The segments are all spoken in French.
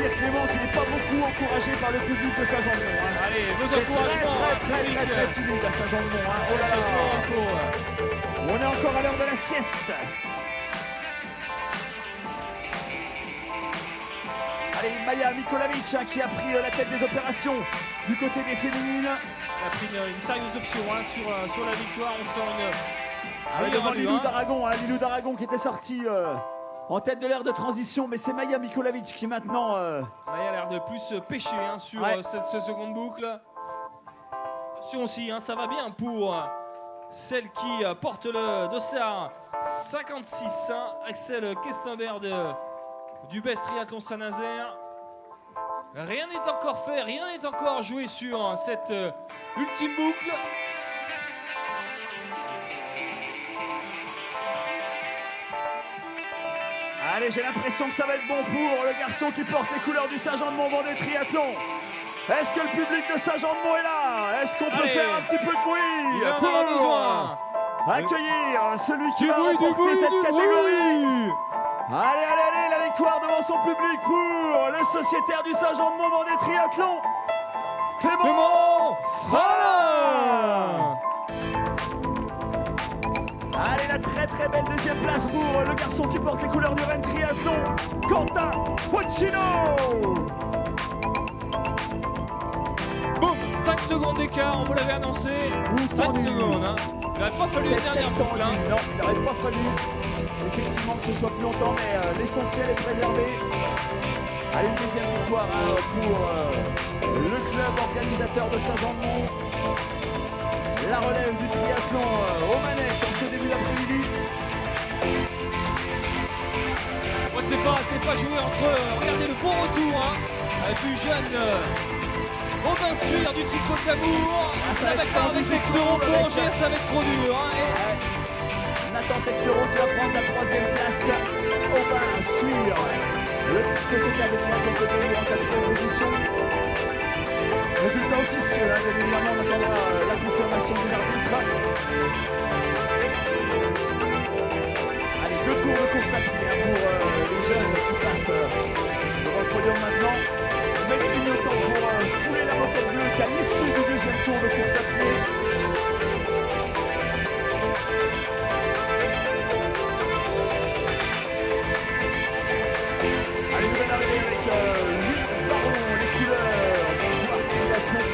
dire, Clément, qu'il n'est pas beaucoup encouragé par le public de Saint-Jean-de-Mont. Hein. Allez, vos C'est encouragements. très timide à Saint-Jean-de-Mont. Hein. Oh là là. On est encore à l'heure de la sieste. Allez, Maya Mikolavic hein, qui a pris la tête des opérations du côté des féminines. Elle a pris une sérieuse option hein, sur la victoire. On sent une... devant Lilou d'Aragon, hein, Lilou d'Aragon qui était sorti en tête de l'ère de transition, mais c'est Maya Mikolavic qui maintenant... Maya a l'air de plus pêcher hein, sur cette seconde boucle. Attention aussi, hein, ça va bien pour celle qui porte le dossard 56, hein, Axel Kestenberg du Best Triathlon Saint-Nazaire. Rien n'est encore fait, rien n'est encore joué sur cette ultime boucle. Allez, j'ai l'impression que ça va être bon pour le garçon qui porte les couleurs du Saint-Jean-de-Mont Vendée Triathlon. Est-ce que le public de Saint-Jean-de-Mont est là? Est-ce qu'on peut faire un petit peu de bruit pour accueillir celui qui va remporter cette catégorie? Allez, la victoire devant son public pour le sociétaire du Saint-Jean-de-Mont Vendée Triathlon, Clément Fralin. Allez, la très belle deuxième place pour le garçon qui porte les couleurs du Rennes Triathlon, Quentin Pochino. Boum, 5 secondes d'écart, on vous l'avait annoncé. 5 secondes, hein. Il n'aurait pas fallu une dernière boucle. Hein. Non, il n'aurait pas fallu effectivement que ce soit plus longtemps, mais l'essentiel est préservé. Allez, une deuxième victoire hein, pour le club organisateur de Saint-Jean-de-Mont. La relève du triathlon aux manettes en ce début d'après-midi. Ouais, c'est pas joué entre... regardez le bon retour hein, du jeune Robin Suire du tricot de l'amour. Ça va être avec Texero pour Angers, ça va être trop dur. Hein, Nathan Texero qui va prendre la troisième place. Robin Suire, le sociétaire de triathlon de l'amour en quatrième position. Résultat officiel, hein, bien évidemment, on attendra la confirmation de l'arbitre. Allez, 2 tours de course à pied hein, pour les jeunes qui passent devant le podium maintenant. Mais il clignotant pour fouler la moquette bleue qu'à l'issue du deuxième tour de course à pied. Allez, nouvelle arrivée avec 8 barons, les couleurs de Marc Triathlon.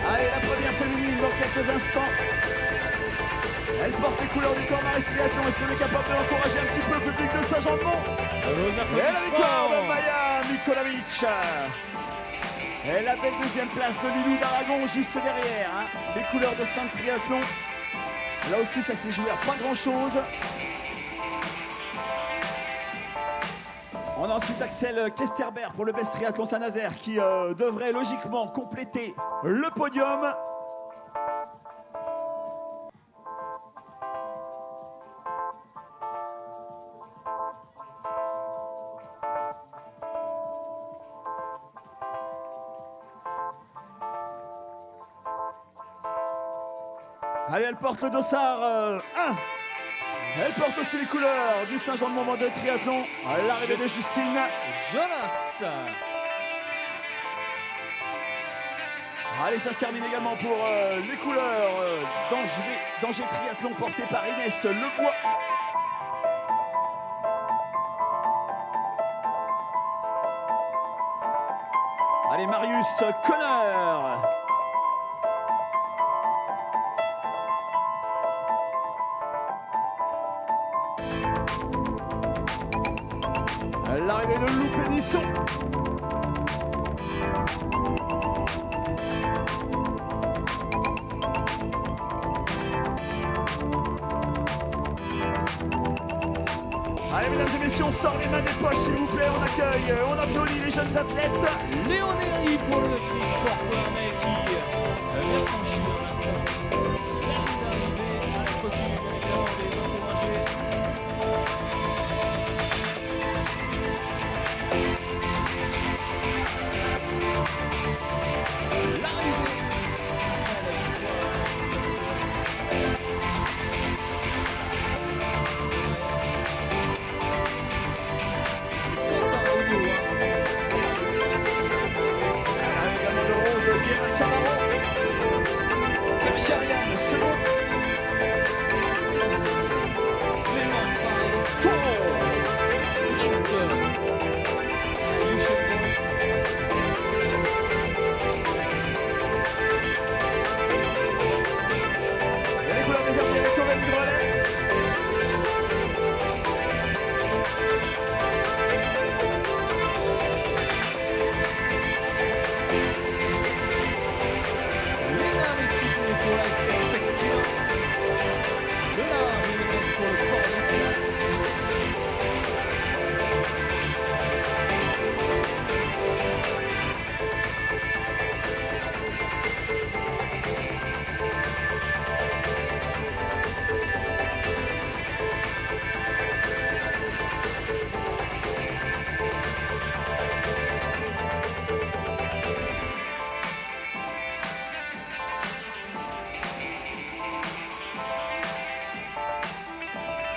Allez, la première féminine dans quelques instants. Elle porte les couleurs du Cormaris Triathlon. Est-ce qu'on est capable de l'encourager un petit peu, le public de Saint-Jean-de-Mont? Et la victoire de Maya Mikolavic. Et la belle deuxième place de Lilou d'Aragon juste derrière. Hein. Les couleurs de Saint-Triathlon. Là aussi, ça s'est joué à pas grand-chose. On a ensuite Axel Kestenberg pour le Best Triathlon Saint-Nazaire qui devrait logiquement compléter le podium. Allez, elle porte le dossard 1. Elle porte aussi les couleurs du Saint-Jean-de-Mont Vendée Triathlon. À l'arrivée de Justine Jonas. Allez, ça se termine également pour les couleurs d'Angers Triathlon portées par Inès Lebois. Allez, Marius Connor. L'arrivée de Lou Pénisson. Allez, mesdames et messieurs, on sort les mains des poches, s'il vous plaît, on accueille, on applaudit les jeunes athlètes. Léon Néry pour le Trisport Polonais qui vient franchir l'instant. Elle continue bien évidemment de les encourager.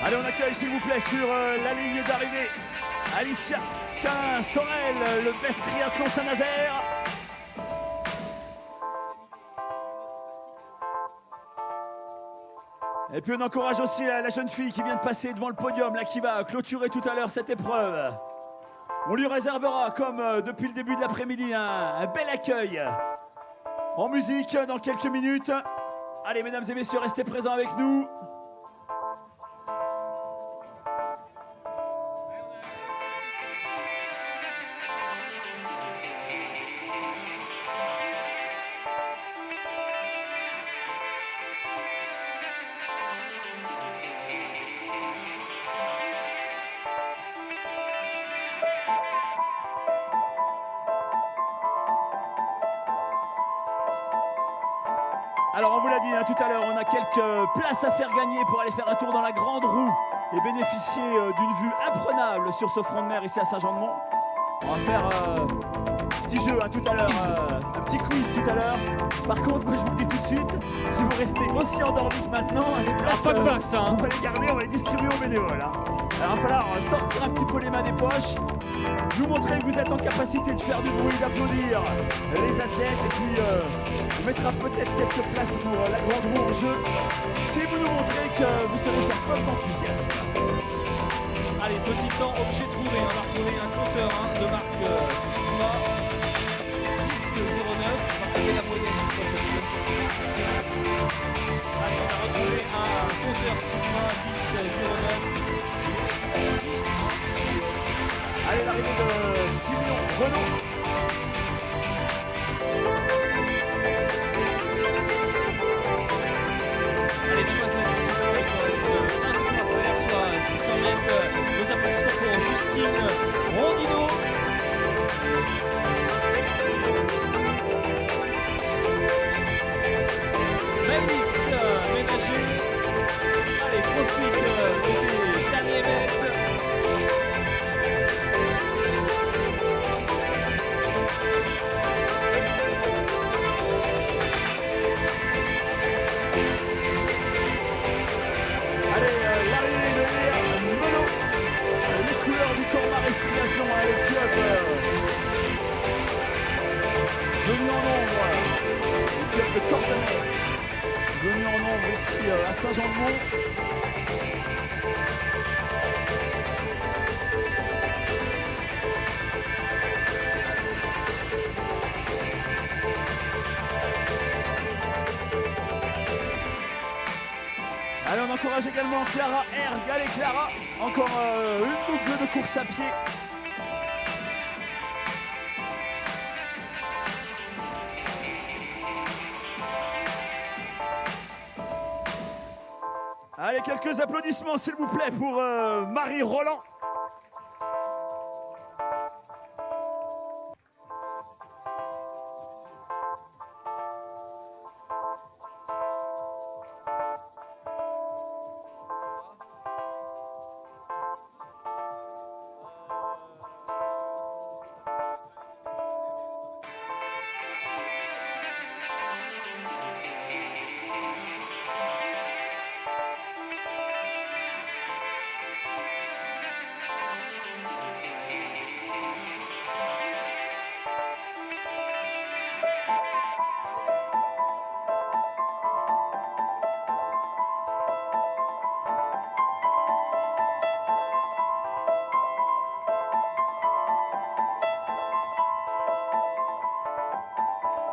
Allez, on accueille s'il vous plaît sur la ligne d'arrivée Alicia Sorel, le Best Triathlon Saint-Nazaire. Et puis on encourage aussi la jeune fille qui vient de passer devant le podium, là, qui va clôturer tout à l'heure cette épreuve. On lui réservera, comme depuis le début de l'après-midi, un bel accueil en musique dans quelques minutes. Allez, mesdames et messieurs, restez présents avec nous. Alors on vous l'a dit tout à l'heure, on a quelques places à faire gagner pour aller faire un tour dans la grande roue et bénéficier d'une vue imprenable sur ce front de mer ici à Saint-Jean-de-Mont. On va faire un petit jeu tout à l'heure, un petit quiz tout à l'heure. Par contre, moi je vous le dis tout de suite, si vous restez aussi endormi que maintenant, les places, pas de place, on va les garder, on va les distribuer aux bénévoles. Alors il va falloir sortir un petit peu les mains des poches, nous montrer que vous êtes en capacité de faire du bruit, d'applaudir les athlètes et puis on mettra peut-être quelques places pour la grande roue en jeu si vous nous montrez que vous savez faire preuve d'enthousiasme. Allez, petit temps, objet trouvé. On va retrouver un compteur de marque Sigma 1009. On va regarder la moyenne. Allez, on a retrouvé un compteur Sigma 1009. Allez, l'arrivée de Simeon Renaud. Allez, demoiselles, il reste un tour à faire, soit 600 mètres. Nos applaudissements pour Justine Rondino. Maëlys Ménager. Allez, profite de tes derniers mètres. Venu en nombre, le club de Cordemais, venu en nombre ici à Saint-Jean-de-Mont. Allez, on encourage également Clara Erg. Allez Clara, encore une boucle de course à pied. Allez, quelques applaudissements s'il vous plaît pour Marie Roland.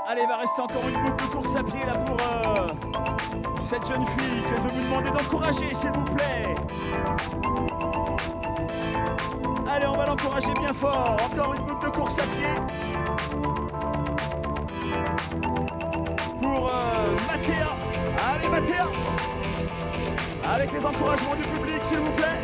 Allez, il va rester encore une boucle de course à pied là pour cette jeune fille que je vais vous demander d'encourager, s'il vous plaît. Allez, on va l'encourager bien fort. Encore une boucle de course à pied. Pour Mathéa. Allez, Mathéa. Avec les encouragements du public, s'il vous plaît.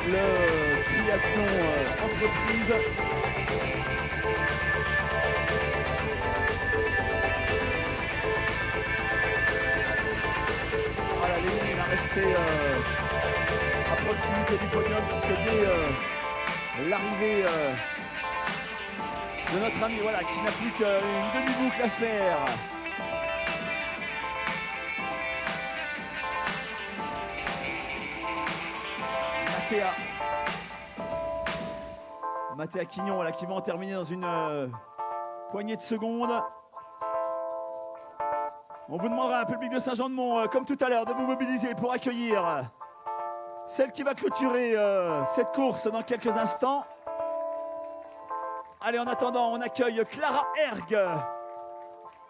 le triathlon entreprise. Voilà, Lévin, il va rester à proximité du podium puisque dès l'arrivée de notre ami, voilà, qui n'a plus qu'une demi-boucle à faire. Mathéa Quignon, voilà, qui va en terminer dans une poignée de secondes. On vous demandera, public de Saint-Jean-de-Mont, comme tout à l'heure, de vous mobiliser pour accueillir celle qui va clôturer cette course dans quelques instants. Allez, en attendant, on accueille Clara Erg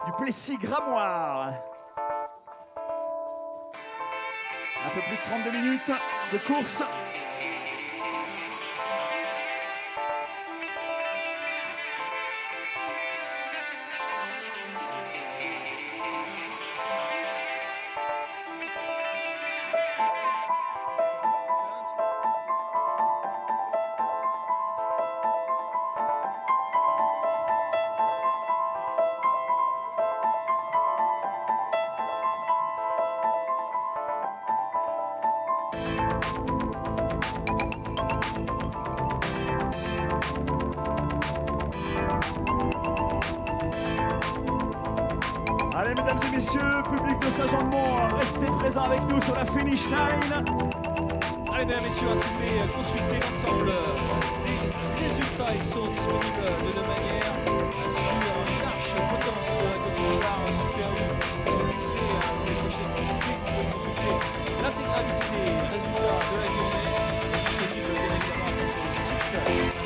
du Plessis-Gramoire. Un peu plus de 32 minutes de course. Allez, mesdames et messieurs, public de Saint-Jean-de-Mont, restez présents avec nous sur la finish line. Allez, mesdames et messieurs, si vous voulez consulter l'ensemble des résultats, ils sont disponibles de deux manières sur une arche potence de pouvoir Super U. Ils sont fixés à des pochettes spécifiques. Vous pouvez consulter l'intégralité des résultats de la journée. Disponible bien évidemment sur le site internet.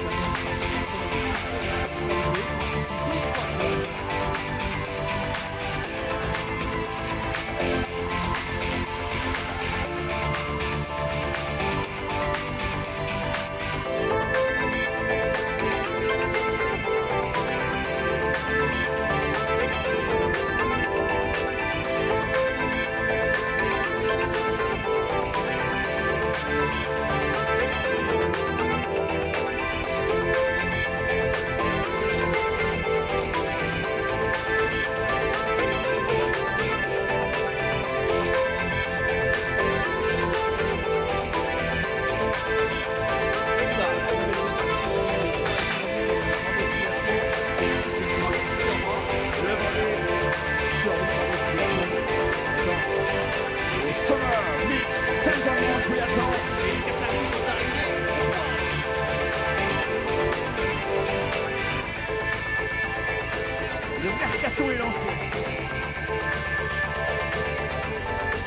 Le mercato est lancé.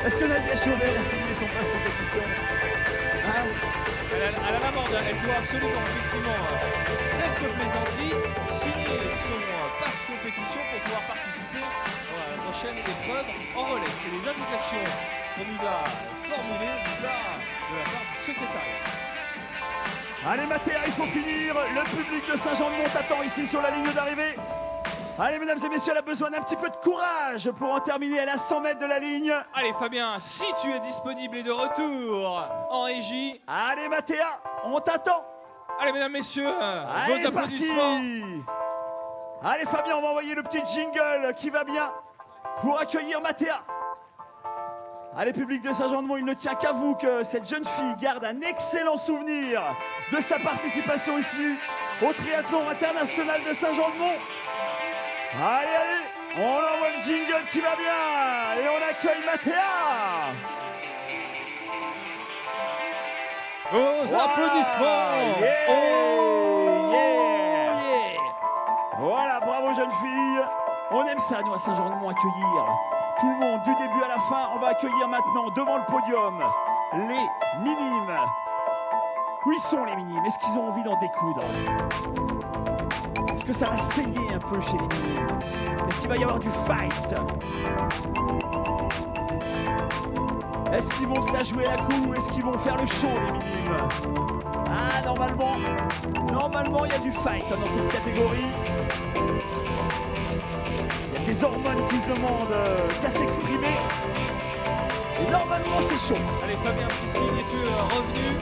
Est-ce que Nadia Chauvet a signé son passe compétition? Hein? Elle a la bande, elle doit absolument, effectivement, trêve de plaisanterie, signer son passe compétition pour pouvoir participer à la prochaine épreuve en relais. C'est les indications qu'on nous a formulées de la part du secrétariat. Allez, Mathéa, il faut finir. Le public de Saint-Jean-de-Mont attend ici sur la ligne d'arrivée. Allez, mesdames et messieurs, elle a besoin d'un petit peu de courage pour en terminer. Elle est à 100 mètres de la ligne. Allez, Fabien, si tu es disponible et de retour en régie. Allez, Mathéa, on t'attend. Allez, mesdames, messieurs, allez, vos applaudissements. Allez, Fabien, on va envoyer le petit jingle qui va bien pour accueillir Mathéa. Allez, public de Saint-Jean-de-Mont, il ne tient qu'à vous que cette jeune fille garde un excellent souvenir de sa participation ici au triathlon international de Saint-Jean-de-Mont. Allez, allez, on envoie le jingle qui va bien et on accueille Mathéa. Vos applaudissements. Yeah, oh, yeah. yeah. Voilà, bravo jeune fille. On aime ça, nous, à Saint-Jean-de-Mont, accueillir tout le monde du début à la fin. On va accueillir maintenant devant le podium les minimes. Où ils sont les minimes? Est-ce qu'ils ont envie d'en découdre? Est-ce que ça va saigner un peu chez les minimes? Est-ce qu'il va y avoir du fight? Est-ce qu'ils vont se la jouer à coups ou est-ce qu'ils vont faire le show, les minimes? Ah, normalement, il y a du fight dans cette catégorie. Il y a des hormones qui se demandent qu'à s'exprimer. Et normalement, c'est chaud. Allez, Fabien, petit signe, es-tu revenu?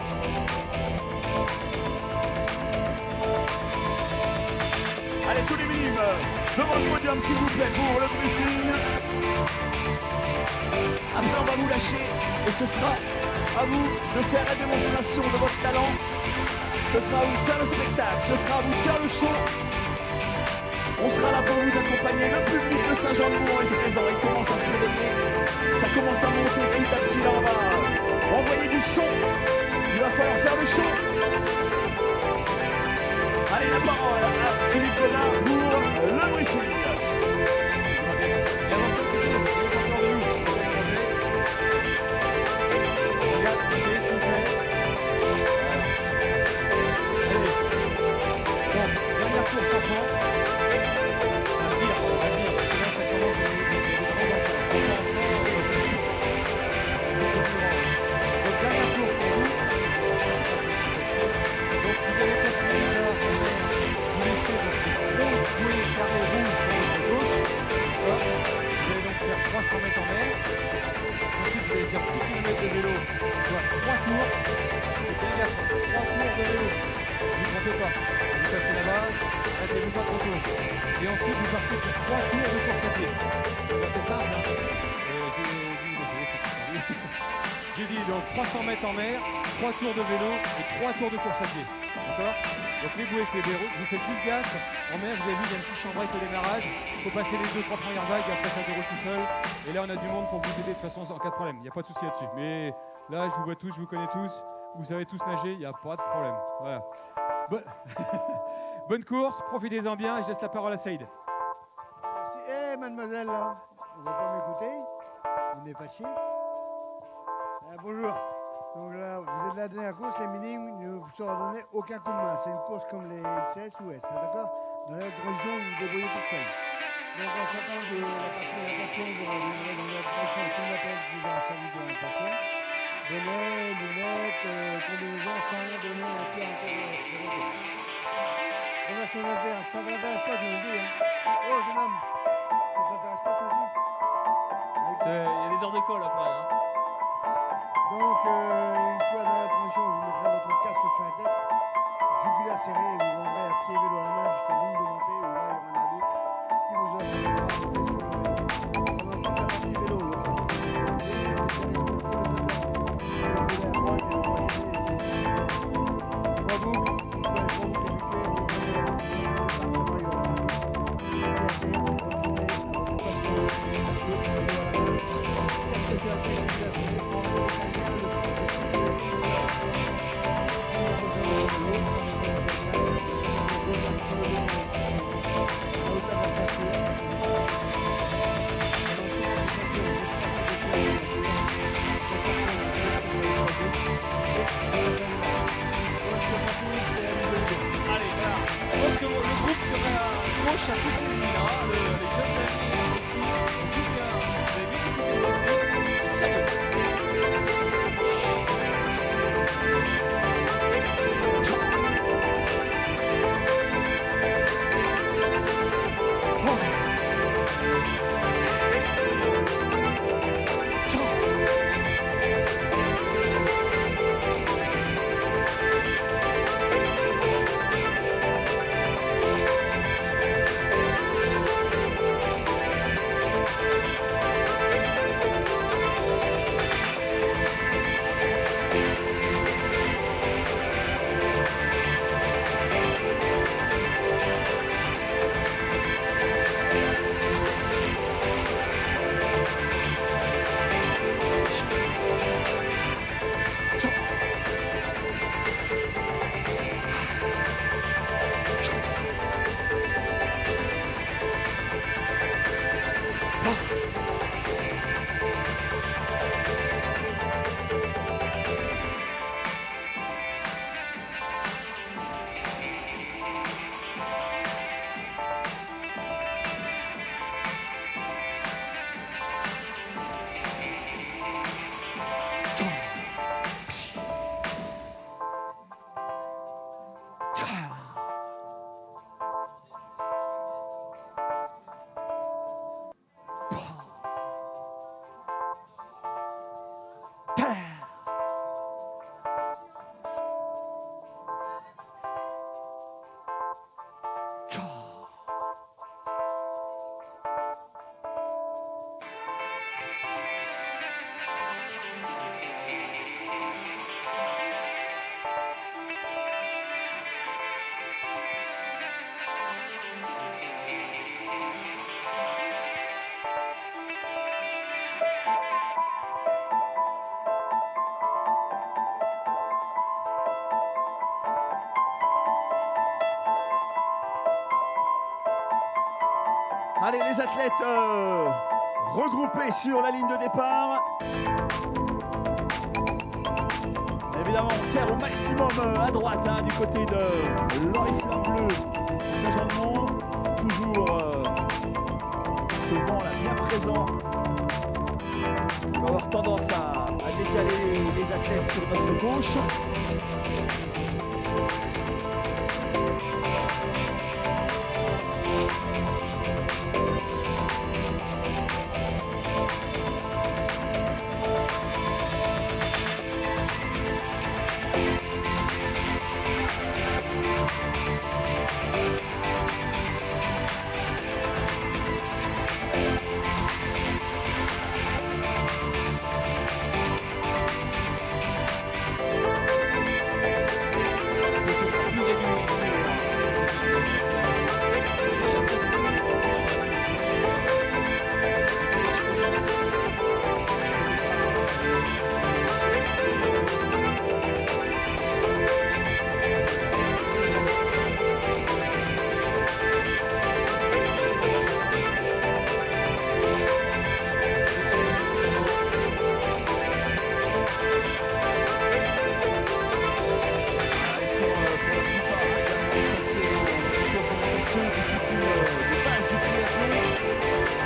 devant le podium s'il vous plaît pour le briefing. Après on va vous lâcher et ce sera à vous de faire la démonstration de votre talent. Ce sera à vous de faire le spectacle, ce sera à vous de faire le show. On sera là pour vous accompagner. Le public de Saint-Jean-de-Mont est présent, il commence à se réveiller. Ça commence à monter petit à petit, là on va envoyer du son. Il va falloir faire le show. Allez, la parole à Philippe Godin pour le briefing. Faire 6 km de vélo, soit 3 tours. Et les gars, 3 tours de vélo. Vous ne comptez pas. Vous passez là-bas, battez-vous pas trop tôt. Et ensuite, vous partez pour 3 tours de course à pied. C'est assez simple. Hein. J'ai dit donc 300 mètres en mer, 3 tours de vélo et 3 tours de course à pied. D'accord? Donc les bouées, c'est vous faites juste gaffe. En mer, vous avez vu, il y a une petite chambrette au démarrage. Il faut passer les 2-3 premières vagues, après ça déroule tout seul. Et là, on a du monde pour vous aider de toute façon en cas de problème. Il n'y a pas de souci là-dessus. Mais là, je vous vois tous, je vous connais tous. Vous savez tous nager, il n'y a pas de problème. Voilà. Bonne course, profitez-en bien et je laisse la parole à Saïd. Merci. Mademoiselle, là, vous ne voulez pas m'écouter? Vous n'êtes fâché? Bonjour. Donc là, vous êtes la dernière course, les minimes ne vous sera donné aucun coup de main. C'est une course comme les XS ou S, d'accord? Dans la condition, vous vous débrouillez tout seul. Donc en s'attendant de la partie natation, vous reviendrez dans la prochaine tout l'appel qui va à service de la natation. Bonnet, lunettes, combinaison, sans donner un pied encore de repos. Relation d'affaires, ça ne t'intéresse pas, tu me dis, hein? Oh, jeune homme, ça ne t'intéresse pas, tu me dis? Il y a des heures de colle après. Hein. Donc, une fois dans la transition, vous mettrez votre casque sur la tête, jugulaire serré, et vous rendrez à pied vélo à main jusqu'à la ligne de montée où là, il y aura un arbitre qui vous autorisera à monter sur le vélo. Pendant toute la partie vélo, le trafic, vous allez escorter le vélo. Vous allez à droite et vous voyez trois boucles, une fois les trois boucles effectuées, vous prenez le parcours, il y aura un arbitre. Et après, vous revenez à votre casque sur la tête, casque sur la tête, jugulaire serré, Allez, voilà. Je pense que le groupe de la gauche a tout saisi. Hein. Les jeunes amis ici ont tout bien. Vous avez bien écouté le groupe. C'est sérieux. Allez, les athlètes regroupés sur la ligne de départ. Évidemment, on serre au maximum à droite, hein, du côté de l'Oriflamme Bleu de Saint-Jean-de-Mont. Toujours ce vent là bien présent. On va avoir tendance à décaler les athlètes sur notre gauche.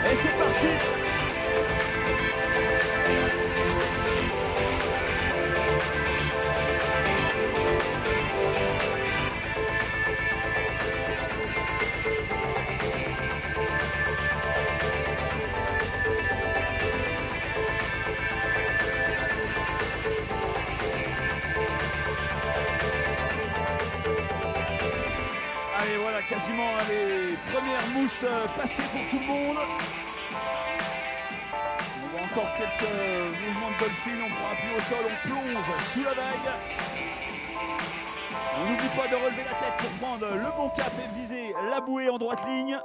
Et c'est parti! Allez, voilà, quasiment les premières mousses passées pour tout le monde. On voit encore quelques mouvements de dolphin, on prend appui au sol, on plonge sous la vague. On n'oublie pas de relever la tête pour prendre le bon cap et viser la bouée en droite ligne.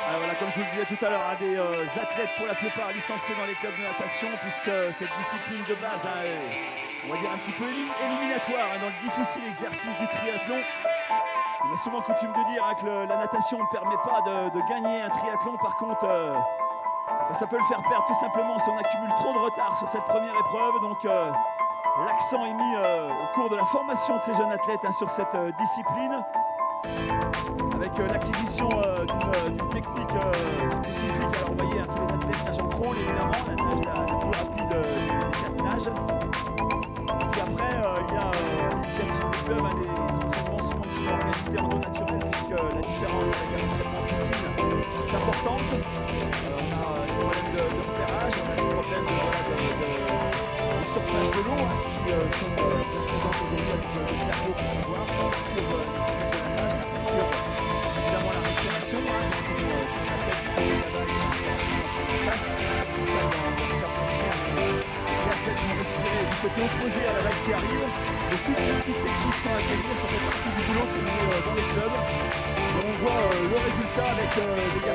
Alors voilà, comme je vous le disais tout à l'heure, des athlètes pour la plupart licenciés dans les clubs de natation, puisque cette discipline de base est, on va dire, un petit peu éliminatoire dans le difficile exercice du triathlon. On a souvent coutume de dire que la natation ne permet pas de gagner un triathlon. Par contre, ça peut le faire perdre tout simplement si on accumule trop de retard sur cette première épreuve. Donc l'accent est mis au cours de la formation de ces jeunes athlètes sur cette discipline, avec l'acquisition d'une technique spécifique. Alors vous voyez, tous les athlètes nagent en crawl, évidemment, la nage la plus rapide des 4 nages. Et puis après, il y a l'initiative du club, des entraînements souvent qui sont organisés en eau naturelle, puisque la différence avec un entraînement en piscine est importante. On a les problèmes de repérage, on a les problèmes de surface de l'eau, qui sont présents aujourd'hui avec le plateau qu'on peut voir. Ça perturbe l'équilibre de la nage, ça perturbe évidemment la respiration, quand on attaque la vague, tout ça dans ce cas précis, les athlètes vont respirer du côté opposé à la vague qui arrive. Et toutes ces petites techniques sont à gagner, ça fait partie du boulot qui est dans les clubs. Et on voit le résultat avec des gars